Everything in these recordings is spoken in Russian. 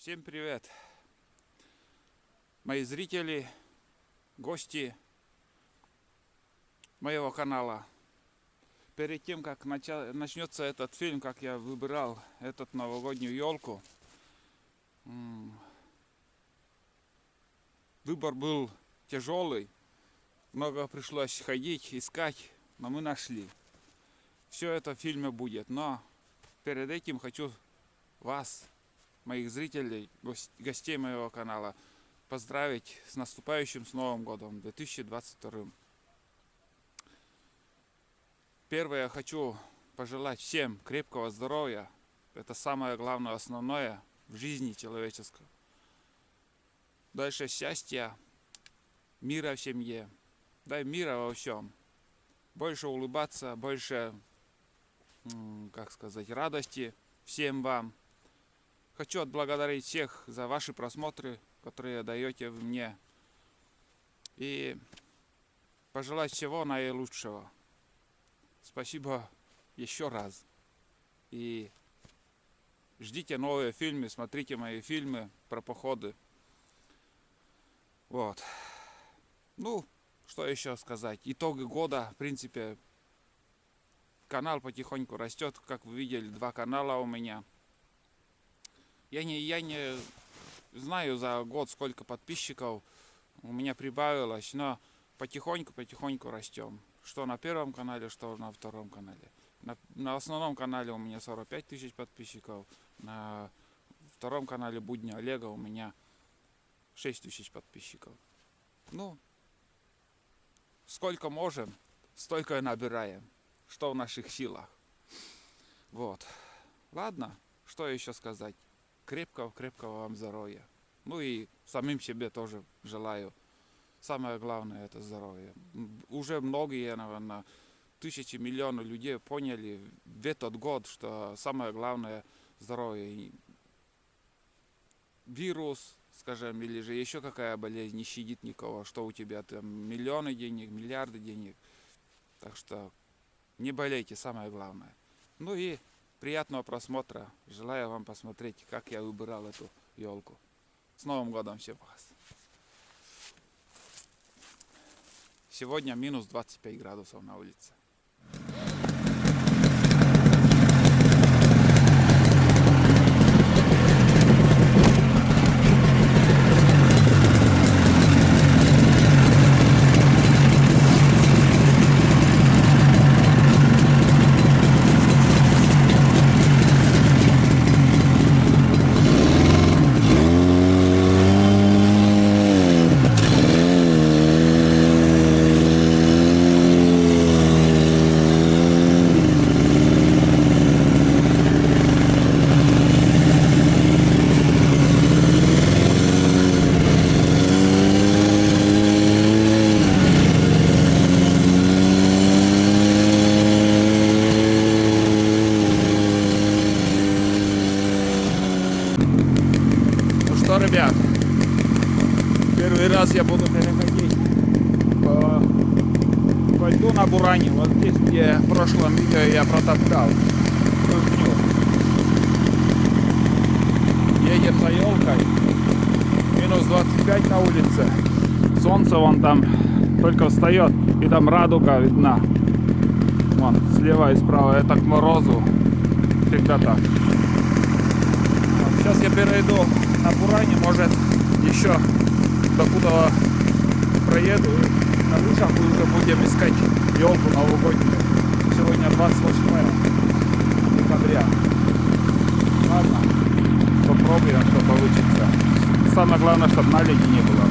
Всем привет, мои зрители, гости моего канала. Перед тем, как начнется этот фильм, как я выбирал эту новогоднюю елку, выбор был тяжелый, много пришлось ходить, искать, но мы нашли. Все это в фильме будет, но перед этим хочу вас, моих зрителей, гостей моего канала, поздравить с наступающим, с Новым годом 2022. Первое, я хочу пожелать всем крепкого здоровья. Это самое главное, основное в жизни человеческой. Дальше счастья, мира в семье, дай мира во всем. Больше улыбаться, больше, как сказать, радости всем вам. Хочу отблагодарить всех за ваши просмотры, которые даете мне. И пожелать всего наилучшего. Спасибо еще раз. И ждите новые фильмы, смотрите мои фильмы про походы. Вот. Ну, что еще сказать. Итоги года, в принципе, канал потихоньку растет. Как вы видели, 2 канала у меня. Я не знаю за год, сколько подписчиков у меня прибавилось, но потихоньку растем. Что на первом канале, что на втором канале. На основном канале у меня 45 тысяч подписчиков. На втором канале Будни Олега у меня 6 тысяч подписчиков. Ну, сколько можем, столько и набираем. Что в наших силах. Вот. Ладно, что еще сказать. Крепкого вам здоровья. Ну и самим себе тоже желаю. Самое главное — это здоровье. Уже многие, наверное, тысячи, миллионы людей поняли в этот год, что самое главное — здоровье. И вирус, скажем, или же еще какая болезнь не щадит никого, что у тебя там миллионы денег, миллиарды денег. Так что не болейте, самое главное. Ну и приятного просмотра. Желаю вам посмотреть, как я выбирал эту елку. С Новым годом всех вас! Сегодня минус 25 градусов на улице. Ребят, первый раз я буду переходить по льду на буране. Вот здесь, где в прошлом видео я протоптал. Едем за елкой. Минус 25 на улице. Солнце вон там только встает. И там радуга видна. Вон, слева и справа. Это к морозу. Всегда так. Сейчас я перейду на буране, может еще докуда проеду, и на лыжах уже будем искать елку новогоднюю. Сегодня 28 декабря. Ладно, попробуем, что получится. Самое главное, чтобы наледи не было.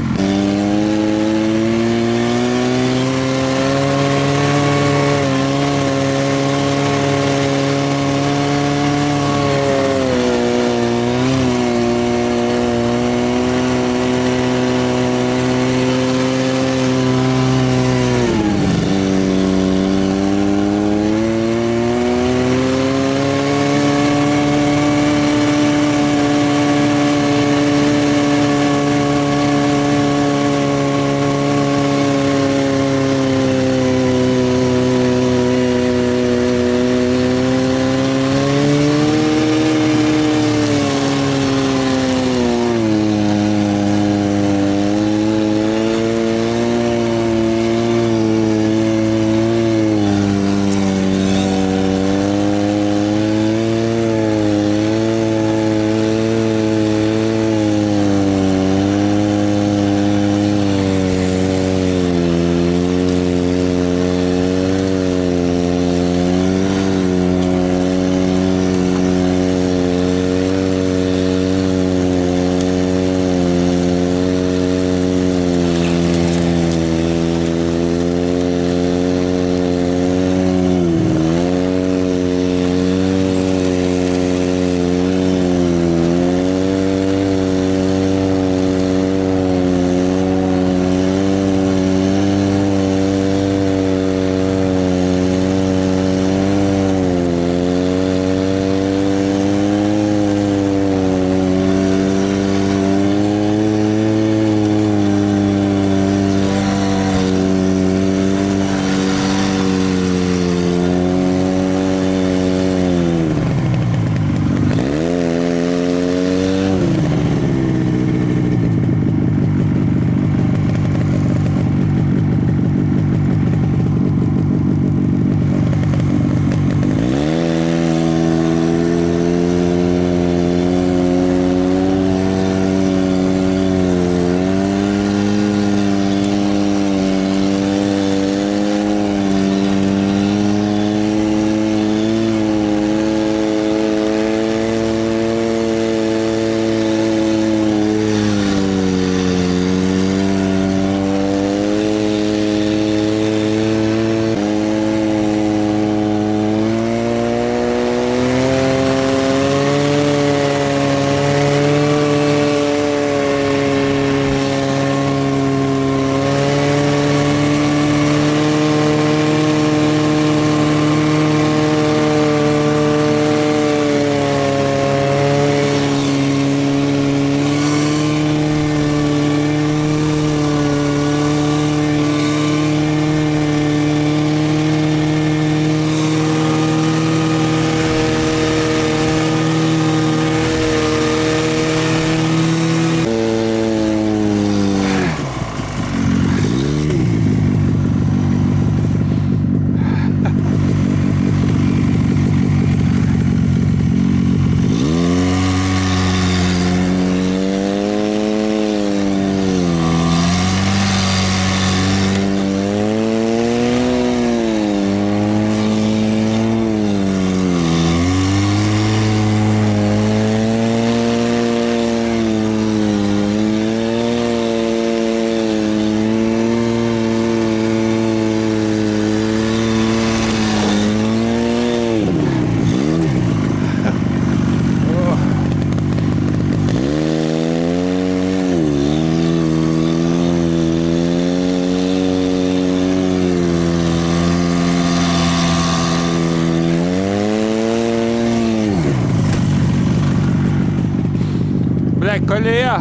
Блядь, колея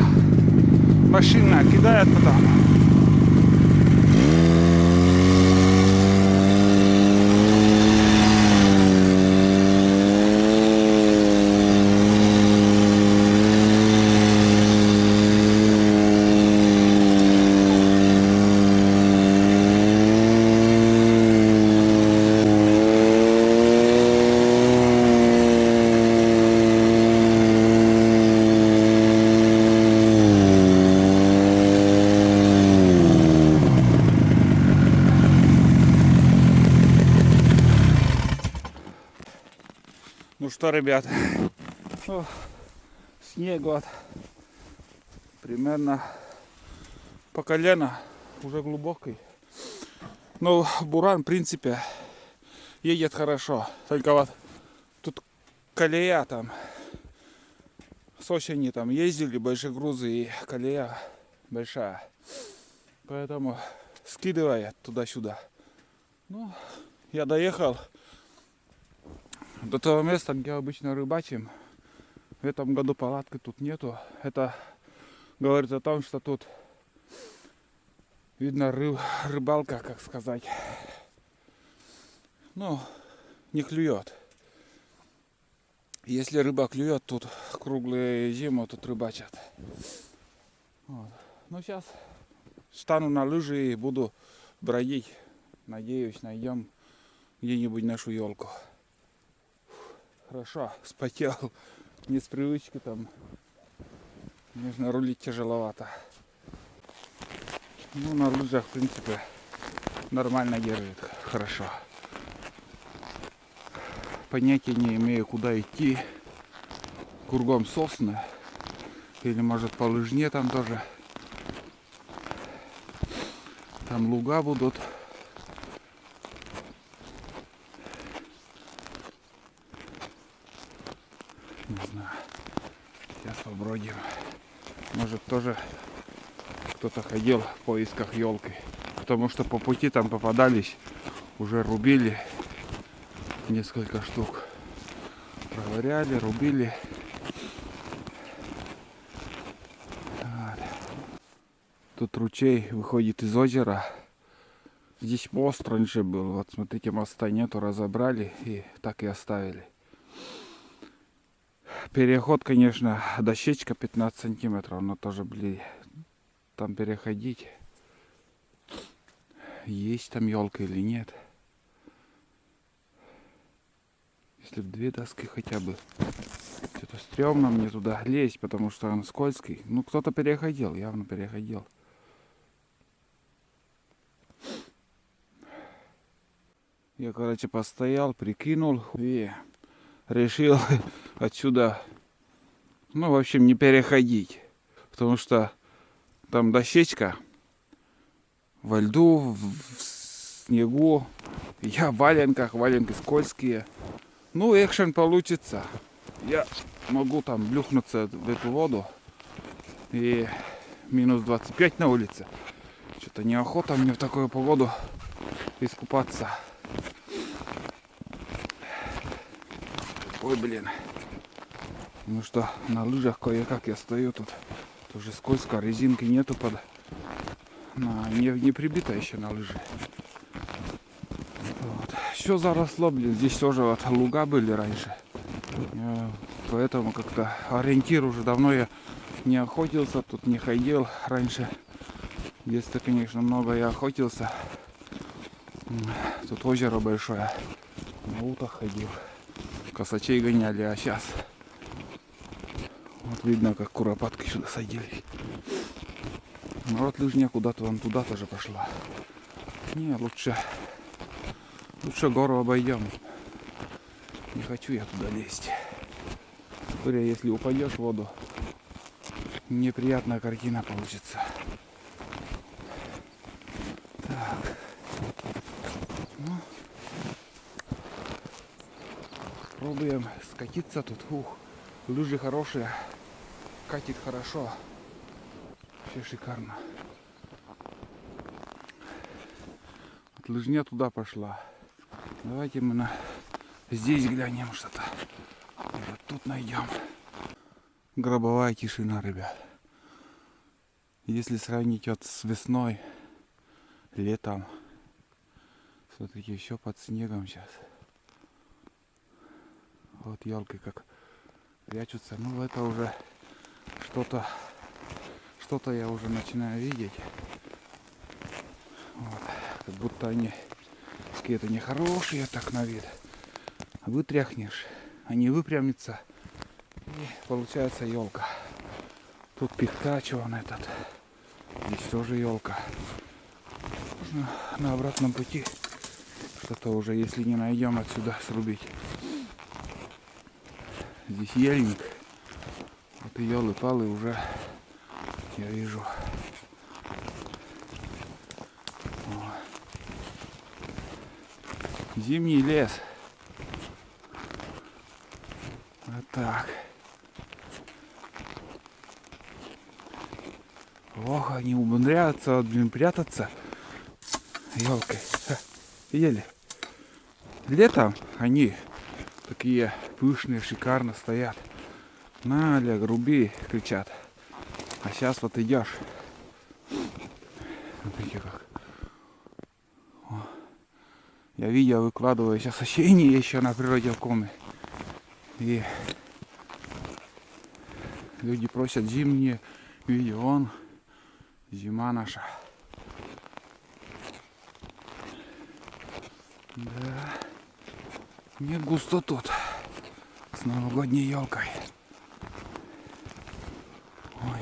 машина кидает туда. Ну что, ребята, снег вот примерно по колено, уже глубокий. Но буран, в принципе, едет хорошо. Только вот тут колея там, с осени там ездили большие грузы и колея большая. Поэтому скидывает туда-сюда. Ну, я доехал до того места, где обычно рыбачим. В этом году палатки тут нету. Это говорит о том, что тут видно рыбалка, как сказать. Ну, не клюет. Если рыба клюет, тут круглую зиму тут рыбачат. Вот. Ну, сейчас встану на лыжи и буду бродить. Надеюсь, найдем где-нибудь нашу елку. Хорошо, вспотел. Не с привычки там. Конечно, рулить тяжеловато. Ну, на лыжах, в принципе, нормально держит. Хорошо. Понятия не имею, куда идти. Кругом сосны. Или, может, по лыжне там тоже. Там луга будут. Не знаю. Сейчас побродим. Может, тоже кто-то ходил в поисках елки. Потому что по пути там попадались, уже рубили несколько штук. Проверяли, рубили. Вот. Тут ручей выходит из озера. Здесь мост раньше был. Вот смотрите, моста нету, разобрали и так и оставили. Переход, конечно, дощечка 15 сантиметров, но тоже, блин, там переходить. Есть там елка или нет. Если в 2 доски хотя бы. Что-то стрёмно мне туда лезть, потому что он скользкий. Ну, кто-то переходил, явно переходил. Я, короче, постоял, прикинул и решил отсюда, ну, в общем, не переходить. Потому что там дощечка во льду, в снегу. Я в валенках, валенки скользкие. Ну, экшен получится. Я могу там блюхнуться в эту воду. И минус 25 на улице. Что-то неохота мне в такую погоду искупаться. Ой, блин. Ну что, на лыжах кое-как я стою тут. Тоже скользко, резинки нету под... Не прибито еще на лыжи. Вот. Все заросло, блин. Здесь тоже вот луга были раньше. Поэтому как-то ориентир уже давно я не охотился, тут не ходил раньше. В детстве, конечно, много я охотился. Тут озеро большое. На утах ходил. Косачей гоняли, а сейчас вот видно, как куропатки сюда садились. Ну вот лыжня куда-то вон туда тоже пошла. Не, лучше гору обойдем. Не хочу я туда лезть. Говоря, если упадешь в воду, неприятная картина получится. Так. Ну, пробуем скатиться тут. Ух, лыжи хорошие. Катит хорошо. Вообще шикарно. Вот лыжня туда пошла. Давайте мы здесь глянем что-то. Вот тут найдем. гробовая тишина, ребят. Если сравнить вот с весной, летом, смотрите, еще под снегом сейчас. Вот елки как прячутся. Ну это уже что-то я уже начинаю видеть. Вот. Как будто они какие-то нехорошие так на вид. Вытряхнешь, они выпрямятся. И получается елка. Тут пихтач он этот. Здесь тоже елка. Можно на обратном пути что-то уже, если не найдем, отсюда срубить. Здесь ельник. Вот и елы-палы уже я вижу. Зимний лес. Вот так. Ох, они умудряются, блин, прятаться елкой. Видели? Летом они такие пышные, шикарно стоят. Наля, груби, кричат. А сейчас вот идешь. Смотрите как. О. Я видео выкладываю сейчас ощущения еще на природе в коме. И люди просят зимние видео. Вон зима наша. Да. Не густо тут. С новогодней елкой. Ой.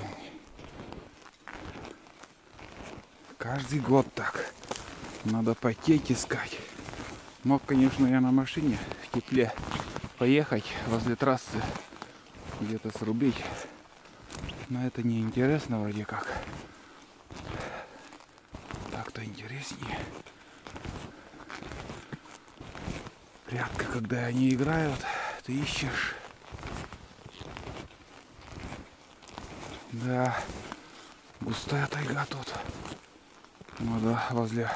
Каждый год так. Надо потеть искать. Мог, конечно, я на машине в тепле поехать возле трассы, где-то срубить. Но это не интересно вроде как. Так-то интереснее. Прятка, когда они играют, ты ищешь. Да, густая тайга тут. Надо возле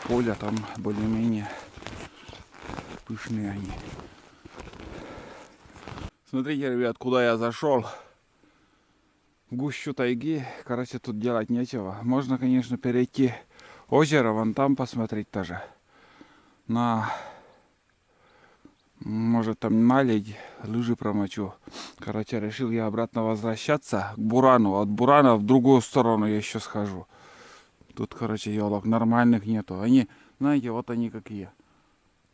поля, там более-менее пышные они. Смотрите, ребят, куда я зашел. В гущу тайги. Короче, тут делать нечего. Можно, конечно, перейти озеро, вон там посмотреть тоже. Может там налить, лыжи промочу. Короче, решил я обратно возвращаться к Бурану. От Бурана в другую сторону я еще схожу. Тут, короче, елок нормальных нету. Они, знаете, вот они какие.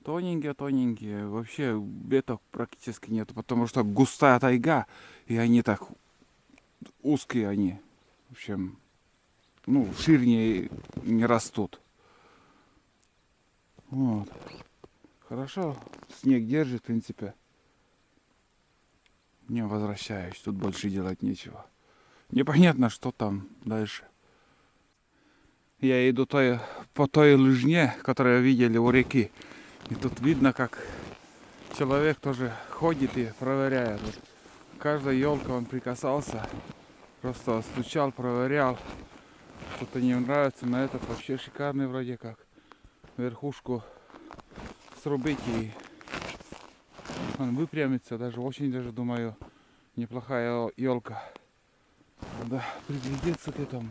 Тоненькие. Вообще веток практически нету. Потому что густая тайга. И они так узкие они. В общем, ну, ширнее не растут. Вот. Хорошо, снег держит, в принципе. Не возвращаюсь, тут больше делать нечего. Непонятно, что там дальше. Я иду по той лыжне, которую видели у реки. И тут видно, как человек тоже ходит и проверяет. Вот каждая елка он прикасался, просто стучал, проверял. Что-то не нравится, на этот вообще шикарный вроде как. Верхушку срубить и он выпрямится, даже очень даже думаю неплохая елка. Надо приглядеться к этому.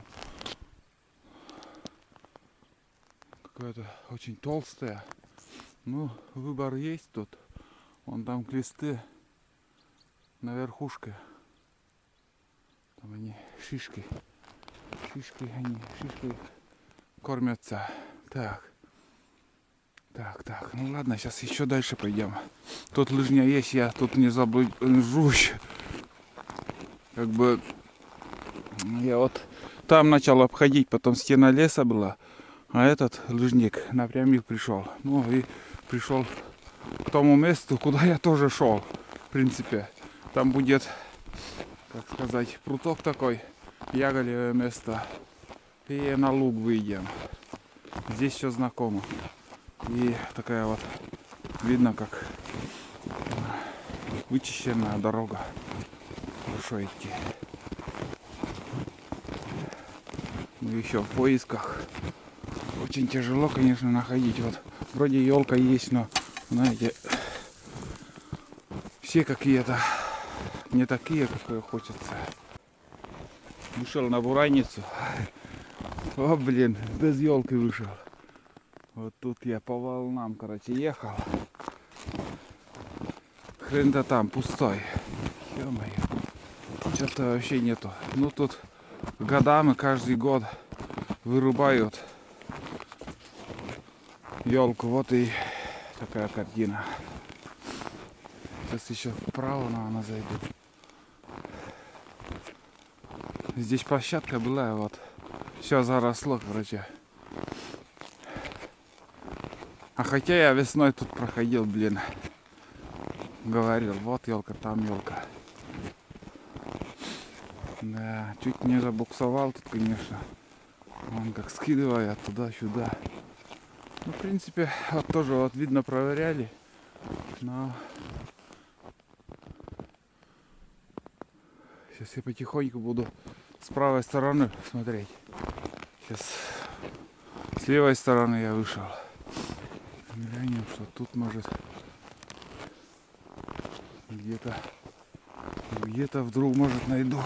Какая-то очень толстая. Ну, выбор есть тут. Вон там листы на верхушке. Там они шишки кормятся. Так. Ну ладно, сейчас еще дальше пойдем. Тут лыжня есть, я тут не заблужусь. Как бы я вот там начал обходить, потом стена леса была, а этот лыжник напрямик пришел. Ну и пришел к тому месту, куда я тоже шел. В принципе, там будет, как сказать, пруток такой, яголевое место. И на луг выйдем. Здесь все знакомо. И такая вот, видно, как вычищенная дорога. Хорошо идти. Мы еще в поисках. Очень тяжело, конечно, находить. Вот вроде елка есть, но, знаете, все какие-то не такие, какие хочется. Вышел на бураницу. О, блин, без елки вышел. Вот тут я по волнам, короче, ехал. Хрен-то там пустой. Ё-моё. Что-то вообще нету. Ну тут годами каждый год вырубают елку. Вот и такая картина. Сейчас еще вправо, наверное, зайду. Здесь площадка была, вот. Все заросло, короче. А хотя я весной тут проходил, блин. Говорил, вот елка, там елка. Да, чуть не забуксовал тут, конечно. Он как скидывает туда-сюда. Ну, в принципе, вот тоже вот видно проверяли. Но сейчас я потихоньку буду с правой стороны смотреть. Сейчас с левой стороны я вышел. Глянем, что тут может где-то вдруг может найду.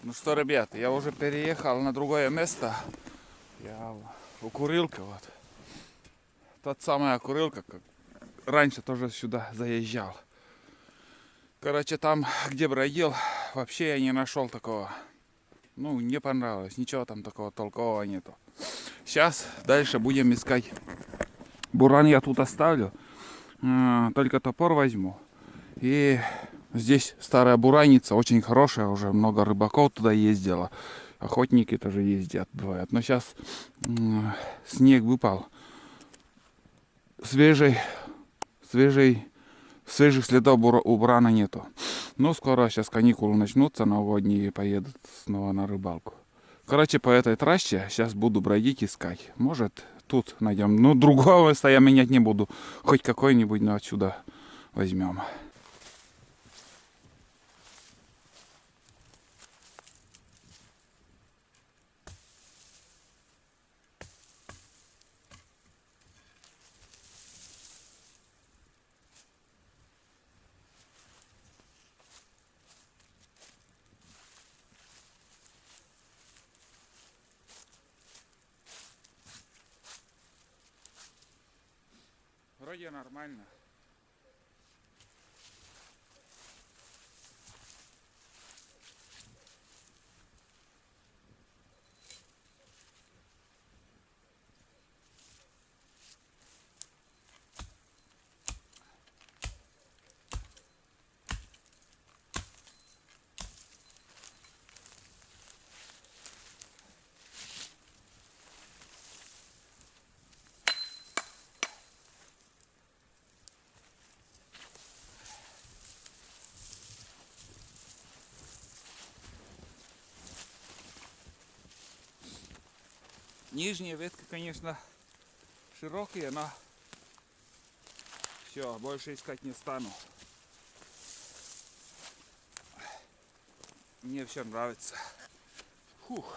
Ну что, ребята, я уже переехал на другое место. Я у Курилки, вот. Тот самая Курилка, как раньше тоже сюда заезжал. Короче, там, где бродил, вообще я не нашел такого. Ну, не понравилось. Ничего там такого толкового нету. Сейчас дальше будем искать. Буран я тут оставлю. Только топор возьму. И здесь старая бураница, очень хорошая, уже много рыбаков туда ездило. Охотники тоже ездят, бывают. Но сейчас снег выпал. Свежих следов у бурана нету. Ну, скоро сейчас каникулы начнутся новогодние и поедут снова на рыбалку. Короче, по этой трассе сейчас буду бродить, искать. Может, тут найдем. Ну, другого места я менять не буду. Хоть какой-нибудь, но отсюда возьмем. Вроде нормально. Нижняя ветка, конечно, широкая, но все, больше искать не стану. Мне все нравится. Фух.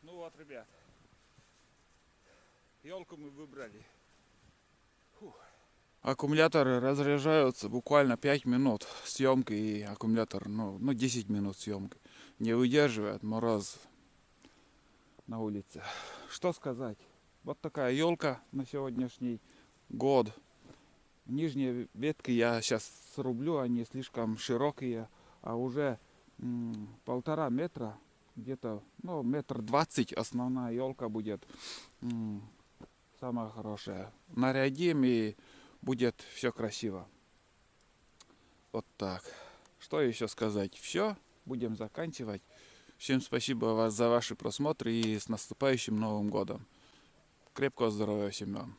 Ну вот, ребят, елку мы выбрали. Фух. Аккумуляторы разряжаются буквально 5 минут съемки, и аккумулятор, ну 10 минут съемки. Не выдерживает мороз на улице. Что сказать? Вот такая елка на сегодняшний год. Нижние ветки я сейчас срублю, они слишком широкие, а уже 1,5 метра, где-то, ну, 1,20 м основная елка будет, самая хорошая. Нарядим, и будет все красиво. Вот так. Что еще сказать? Все, будем заканчивать. Всем спасибо вас за ваши просмотры, и с наступающим Новым годом. Крепкого здоровья всем вам.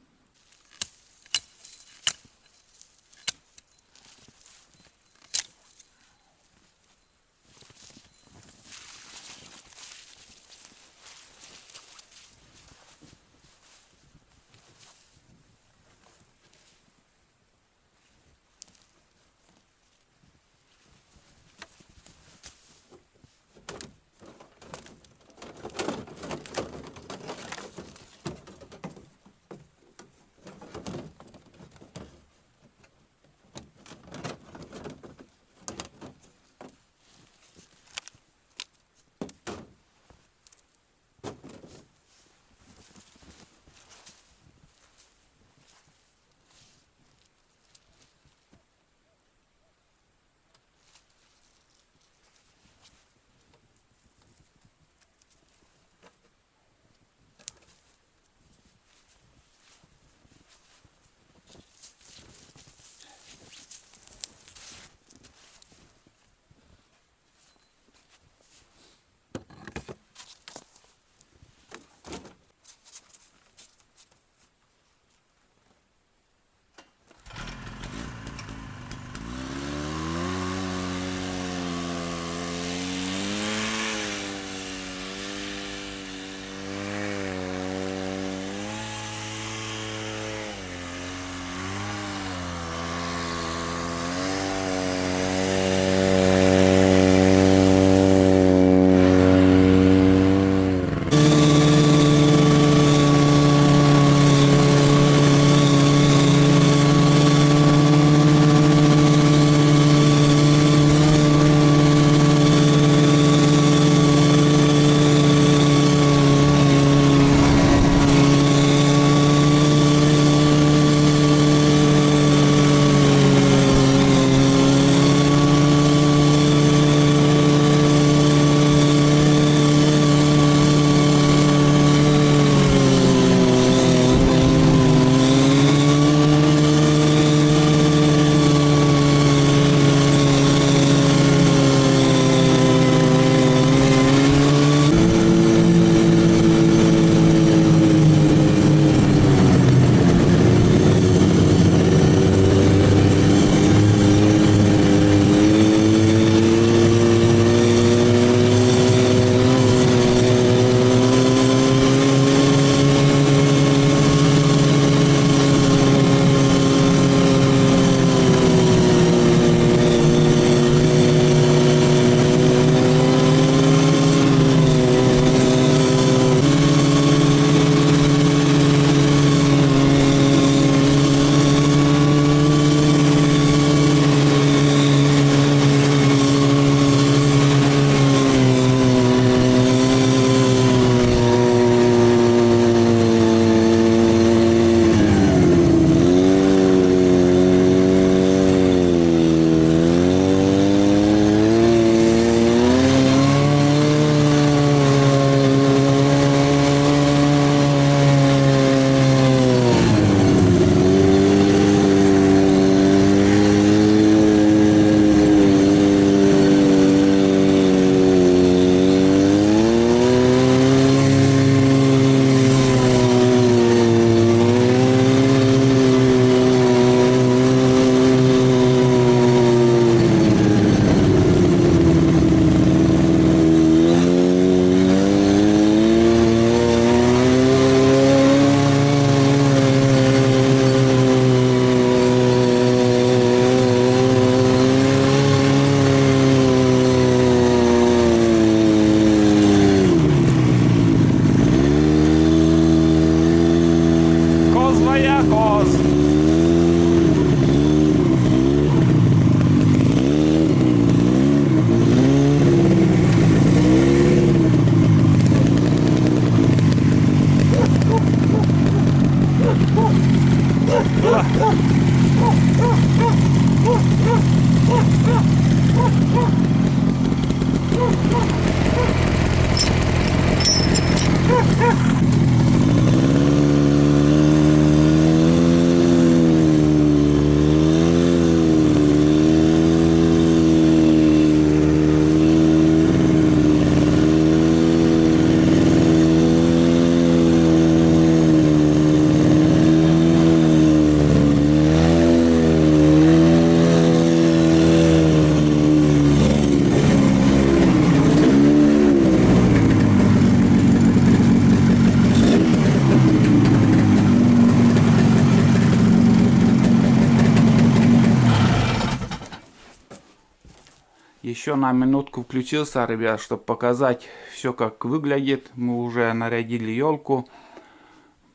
Еще на минутку включился, ребят, чтобы показать все, как выглядит. Мы уже нарядили елку,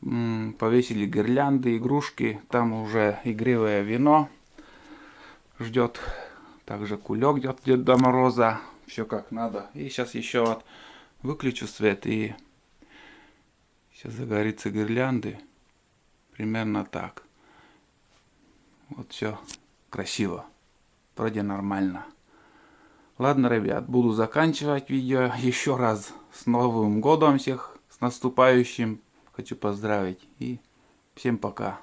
повесили гирлянды, игрушки. Там уже игривое вино ждет. Также кулек от Деда Мороза. Все как надо. И сейчас еще вот выключу свет, и сейчас загорится гирлянды. Примерно так. Вот все красиво. Вроде нормально. Ладно, ребят, буду заканчивать видео. Еще раз с Новым годом всех, с наступающим. Хочу поздравить. И всем пока.